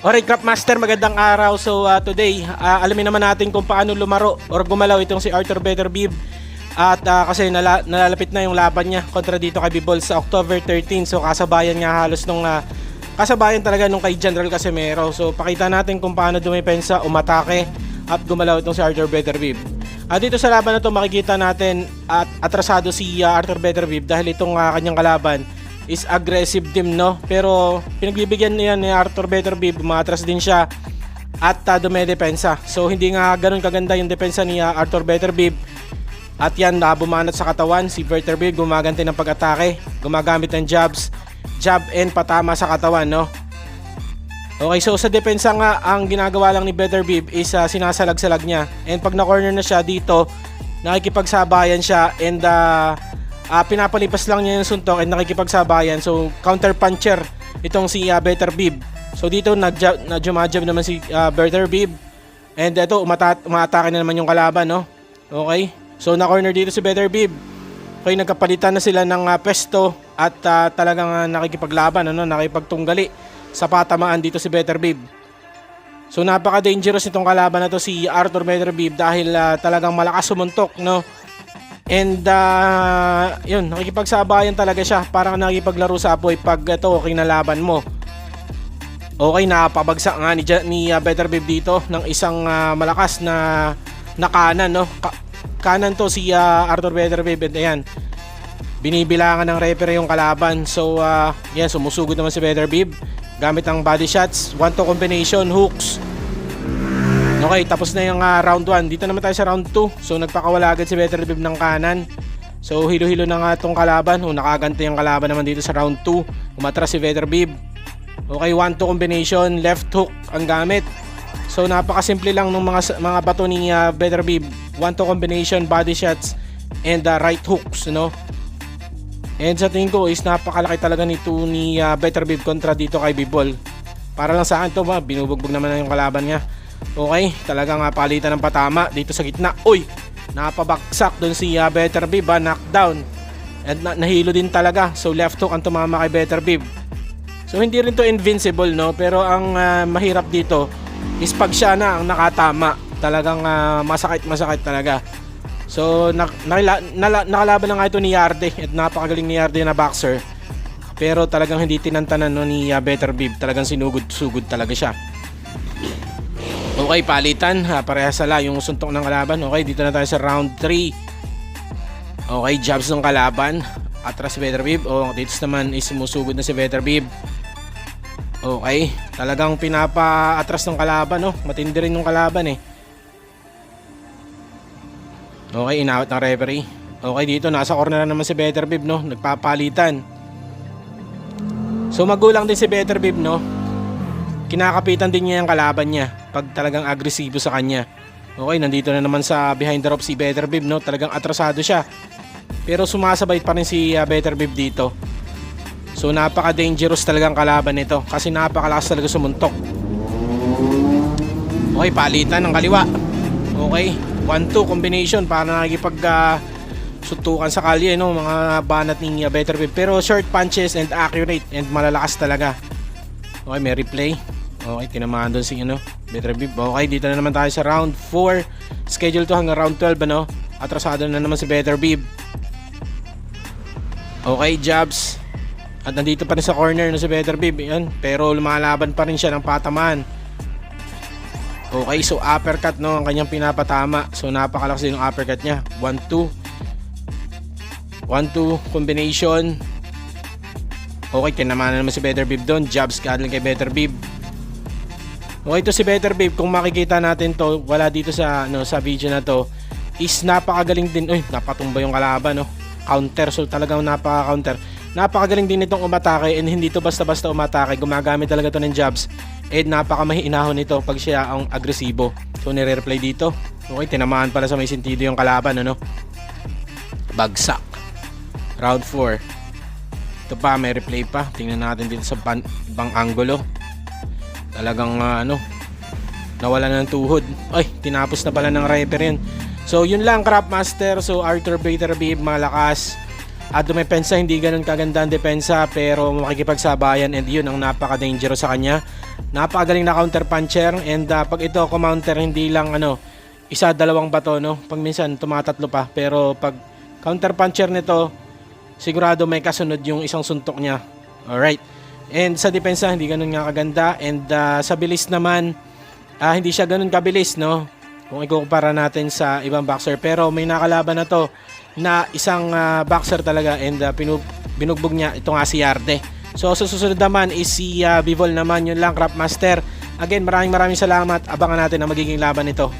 Alright, Craftmaster, magandang araw. So today, alamin naman natin kung paano lumaro or gumalaw itong si Arthur Beterbiev. At kasi nalalapit na yung laban niya kontra dito kay Bibol sa October 13. So kasabayan nga halos nung kasabayan talaga nung kay General Casimero. So pakita natin kung paano dumepensa, umatake at gumalaw itong si Arthur Beterbiev. At dito sa laban na to makikita natin at atrasado si Arthur Beterbiev dahil itong kanyang kalaban is aggressive team, no? Pero pinagbibigyan niya ni Arthur Beterbiev, umatras din siya at dumedepensa. So hindi nga ganoon kaganda yung depensa ni Arthur Beterbiev. At yan, bumanat sa katawan si Beterbiev, gumaganti ng pag-atake, gumagamit ng jab and patama sa katawan, no? Okay, so sa depensa nga, ang ginagawa lang ni Beterbiev is sinasalag-salag niya. And pag na-corner na siya dito, nakikipagsabayan siya and pinapalipas lang niya yung suntok at nakikipagsabayan. So counter puncher itong si Beterbiev. So dito na-jumajab naman si Beterbiev. And ito umatake na naman yung kalaban, no? Okay. So na-corner dito si Beterbiev. Okay, nagkapalitan na sila ng pwesto at talagang nakikipaglaban, ano, nakikipagtunggali sa patamaan dito si Beterbiev. So napaka-dangerous itong kalaban na to si Arthur Beterbiev dahil talagang malakas sumuntok, no? And yun, nakikipagsabayan talaga siya, parang nakikipaglaro sa apoy pag ito kinalaban mo. Okay, napabagsak nga ni Beterbiev dito ng isang malakas na kanan, no? Kanan to si Arthur Beterbiev. Ayan, binibilangan ng referee yung kalaban. So yan, sumusugod naman si Beterbiev gamit ang body shots, 1-2 combination, hooks. Okay, tapos na yung round 1. Dito naman tayo sa round 2. So nagpakawala agad si Beterbiev ng kanan. So hilo-hilo na nga itong kalaban. Nakaganti yung kalaban naman dito sa round 2. Umatras si Beterbiev. Okay, 1-2 combination, left hook ang gamit. So napakasimple lang ng mga bato ni Beterbiev. 1-2 combination, body shots and right hooks, no? And sa tingin ko is napakalaki talaga nito ni Beterbiev kontra dito kay Bibol. Para lang sa akin to, binubugbog naman na yung kalaban niya. Okay, talagang palitan ng patama dito sa gitna. Uy, napabaksak doon si Beterbiev, knockdown. And nahilo din talaga. So left hook ang tumama kay Beterbiev. So hindi rin to invincible, no? Pero ang mahirap dito is pag siya na ang nakatama, talagang masakit talaga. So nakalaban na nga ito ni Yarde at napakagaling ni Yarde na boxer. Pero talagang hindi tinantanan, no, ni Beterbiev. Talagang sinugod-sugod talaga siya. Okay, palitan, parehas sala yung suntok ng kalaban. Okay, dito na tayo sa round 3. Okay, jabs ng kalaban, atras si Beterbiev. Dito naman is sumusugod na si Beterbiev. Okay, talagang pinapa-atras ng kalaban, no? Matindi rin yung kalaban, eh. Okay, inawat ng referee. Okay, dito nasa corner na naman si Beterbiev, no? Nagpapalitan. So magulang din si Beterbiev, no? Kinakapitan din niya yung kalaban niya pag talagang agresibo sa kanya. Okay, nandito na naman sa behind the rope si Beterbiev, no? Talagang atrasado siya. Pero sumasabay pa rin si Beterbiev dito. So napaka-dangerous talagang kalaban nito kasi napakalakas talaga sumuntok. Okay, palitan ng kaliwa. Okay, 1-2 combination para nakikipag suntukan sa kalye, no? Mga banat ni Beterbiev. Pero short punches and accurate and malalakas talaga. Okay, may replay. Okay, tinamaan doon si Beterbiev. Okay, dito na naman tayo sa round 4. Schedule to hanggang round 12, ano? Atrasado na naman si Beterbiev. Okay, jabs. At nandito pa rin sa corner na si Beterbiev. Yan. Pero lumalaban pa rin siya ng patamaan. Okay, so uppercut, no? Ang kanyang pinapatama. So napakalakas din yung uppercut niya. 1-2 combination. Okay, tinamaan na naman si Beterbiev doon. Jabs galing kay Beterbiev. Okay, ito si Beterbiev, kung makikita natin to, wala dito sa sa video na to, is napakagaling din. Uy, napatumba yung kalaban, no? Counter, so talagang napaka-counter. Napakagaling din itong umatake and hindi to basta-basta umatake. Gumagamit talaga to ng jabs and napakamahinahon nito pag siya ang agresibo. So nire-replay dito. Okay, tinamaan pala sa may sentido yung kalaban, ano? Bagsak. Round 4. Ito pa, may replay pa. Tingnan natin dito sa ibang angulo. Talagang nawala na ng tuhod. Ay, tinapos na pala ng referee yun. So yun lang, Craftmaster. So Arthur Beterbiev, malakas. dumepensa, hindi ganun kaganda ang depensa, pero makikipagsabayan, and yun ang napaka-dangerous sa kanya. Napakagaling na counter puncher, and pag ito kumounter, hindi lang isa, dalawang bato, no? Pag minsan tumatatlo pa, pero pag counter puncher nito, sigurado may kasunod yung isang suntok niya. Alright. And sa depensa, hindi ganun nga kaganda, and sa bilis naman, hindi siya ganun kabilis, no? Kung ikukumpara natin sa ibang boxer, pero may nakalaban na to na isang boxer talaga, and binugbog niya ito nga si Yarde. So susunod naman is si Bivol naman, yun lang, Craftmaster. Again, maraming salamat. Abangan natin ang magiging laban nito.